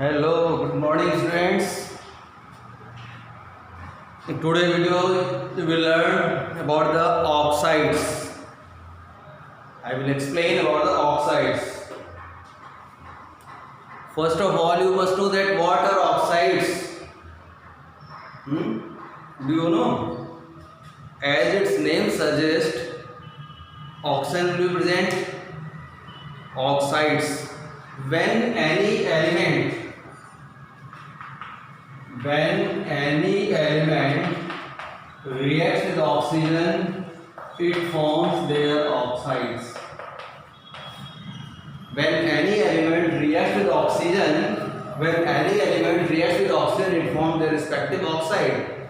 Hello, good morning students. In today's video, we will learn about the oxides. I will explain about the oxides. First of all, you must know that what are oxides. Do you know? As its name suggests, oxygen will present oxides. When any element reacts with oxygen, it forms their oxides. When any element reacts with oxygen, it forms their respective oxide.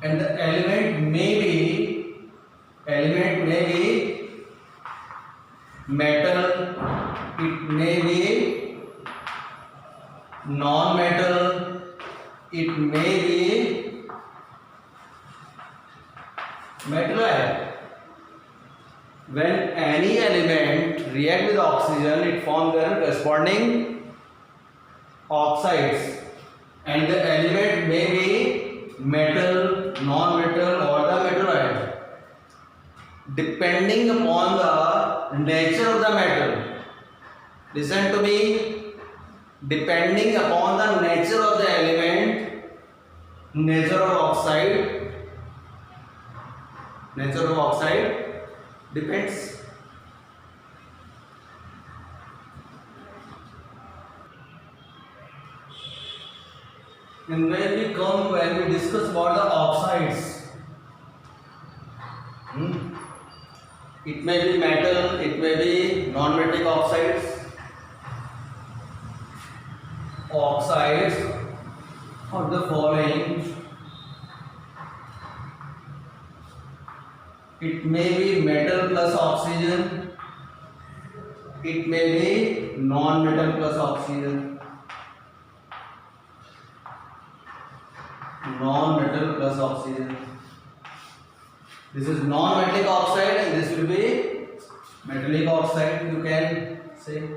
And the element may be metal, it may be non-metal, it may be metal. When any element reacts with oxygen, it forms their corresponding oxides, and the element may be metal, non-metal, or the metalloid. Depending upon the nature of the metal, listen to me, depending upon the nature of the element, nature of oxide depends. And when we discuss about the oxides, it may be metal, it may be non-metallic oxides. Oxides of the following: it may be metal plus oxygen, it may be non-metal plus oxygen, non-metal plus oxygen. This is non-metallic oxide and this will be metallic oxide, you can say.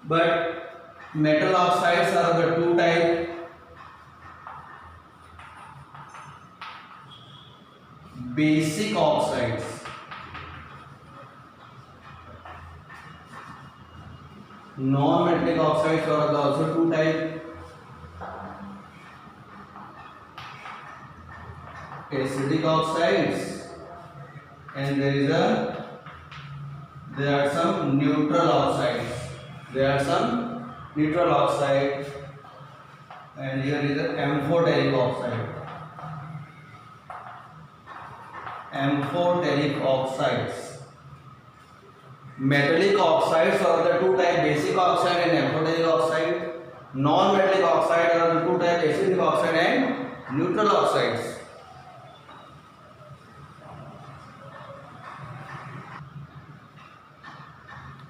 But metal oxides are the two types: basic oxides. Non-metallic oxides are also two types: acidic oxides, and there are some neutral oxides. And here is the amphoteric oxides. Metallic oxides are the two types: basic oxide and amphoteric oxide. Non-metallic oxide are the two types: acidic oxide and neutral oxides.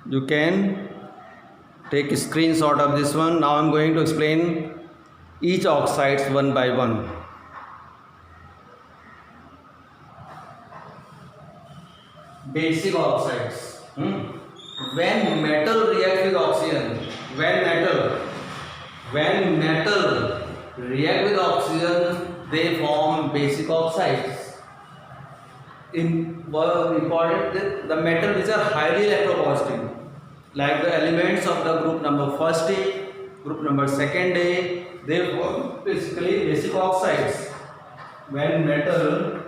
You can take a screenshot of this one. Now I am going to explain each oxides one by one. Basic oxides. When metal reacts with oxygen, when metal react with oxygen, they form basic oxides. Important, the metal which are highly electropositive, like the elements of the group number first A, group number second A, they form basically basic oxides. When metal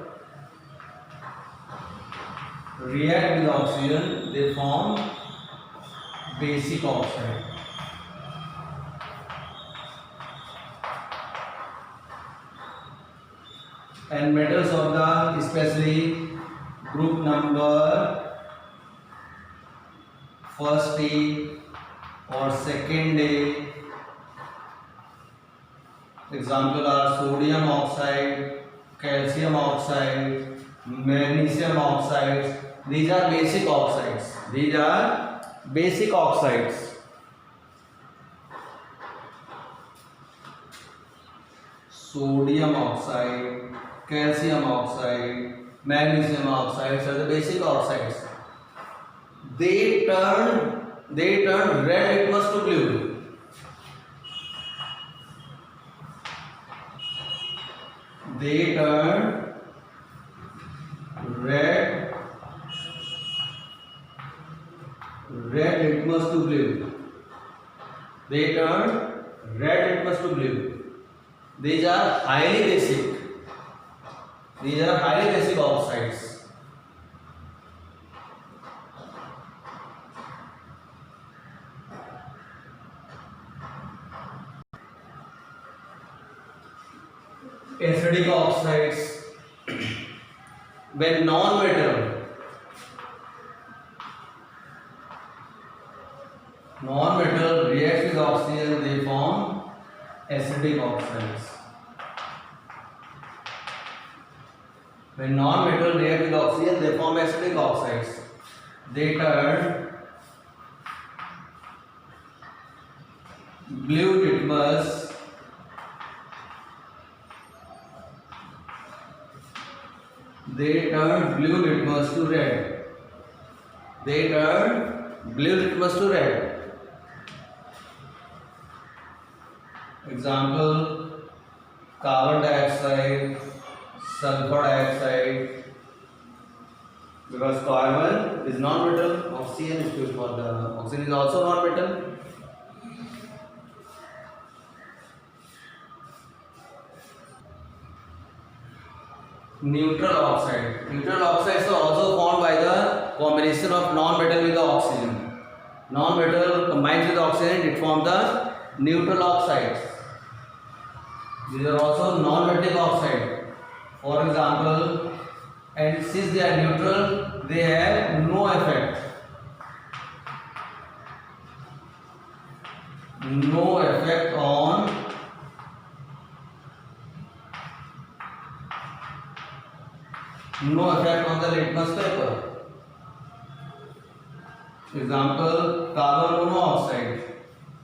react with oxygen, they form basic oxide. And metals of the especially group number first A or second A, example are sodium oxide, calcium oxide, magnesium oxides. These are basic oxides. Sodium oxide, calcium oxide, magnesium oxides are the basic oxides. they turn red litmus to blue. They turn red litmus to blue. They turn red litmus to blue. These are highly basic. These are highly basic oxides. Acidic oxides. When non-metal reacts with oxygen, they form acidic oxides. When non-metal react with oxygen, they form acidic oxides. They turn blue litmus to red. They turn blue litmus to red. Example: carbon dioxide, sulfur dioxide. Because carbon is non-metal, oxygen is used for the oxygen is also non-metal. Neutral oxide. Neutral oxides are also formed by the combination of non-metal with the oxygen. Non-metal combines with oxygen, it forms the neutral oxides. These are also non-metallic oxide. For example, and since they are neutral, they have no effect. No effect on the litmus paper. Example: carbon monoxide.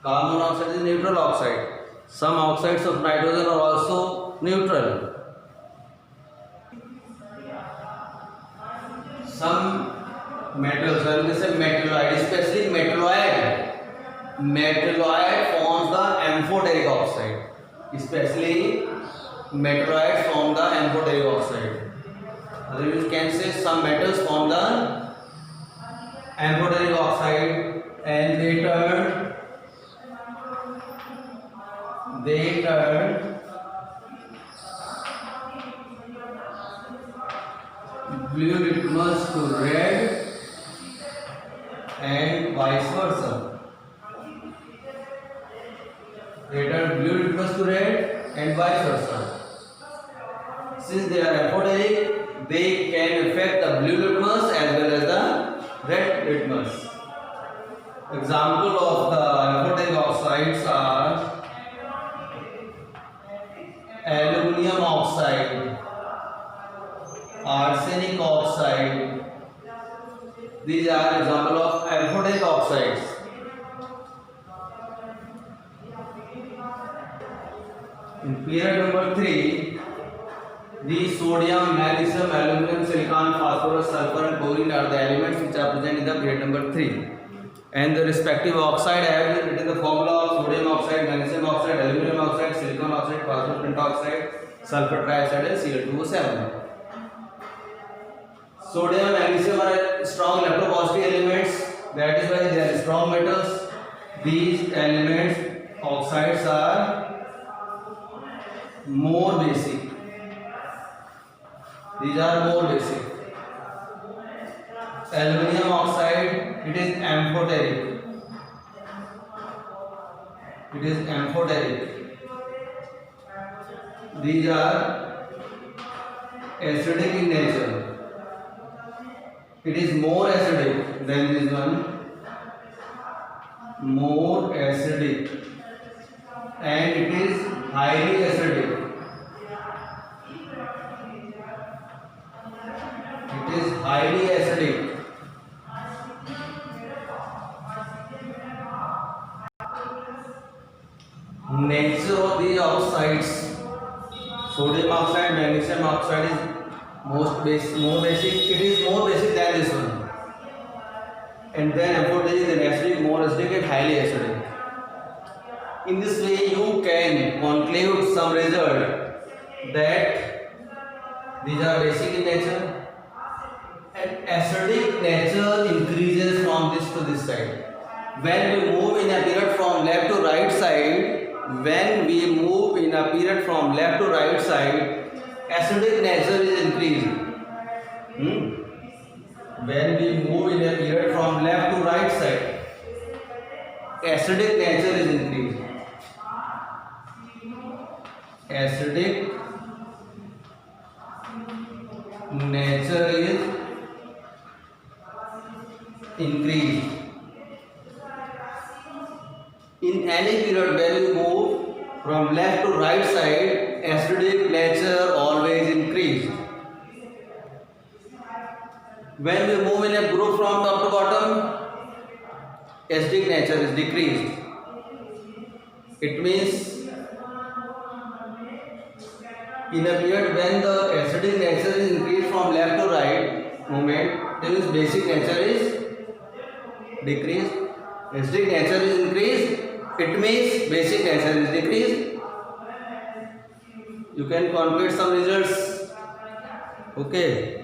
Carbon monoxide is neutral oxide. Some oxides of nitrogen are also neutral. Some metals, when we say metalloid, especially metalloid forms the amphoteric oxide. Especially metalloids form the amphoteric oxide. You can say some metals form the amphoteric oxide, and they turn blue litmus to red and vice versa. They turn blue litmus to red and vice versa. Since they are amphoteric, they can affect the blue litmus as well as the red litmus. Example of the amphoteric oxides are aluminum oxide, arsenic oxide. These are example of amphoteric oxides. In period number 3, the sodium, magnesium, aluminum, silicon, phosphorus, sulfur and chlorine are the elements which are present in the period number 3. And the respective oxide I have written the formula of sodium oxide, magnesium oxide, aluminum oxide, silicon oxide, phosphorus pentoxide, sulfur trioxide and Cl2O7. Sodium and magnesium are strong electropositive elements, that is why they are strong metals. These elements, oxides, are more basic. These are more basic. Aluminum oxide, it is amphoteric. It is amphoteric. These are acidic in nature. It is more acidic than this one. More acidic. And it is highly acidic. It is highly acidic. Nature of these oxides: sodium oxide, magnesium oxide is more basic. It is more basic than this one. and then amphotericity, then acidic, more acidic, and highly acidic. In this way, you can conclude some result that these are basic in nature and acidic nature increases from this to this side. When we move in a period from left to right side, acidic nature is increased. When we move in a period from left to right side, acidic nature is increased. Acidic nature is increased. In any period when you move from left to right side, acidic nature always increased. When we move in a group from top to bottom, acidic nature is decreased. It means in a period when the acidic nature is increased from left to right movement, then its basic nature is decreased. Acidic nature is increased, it means basic nature is decreased. You can conclude some results. Okay.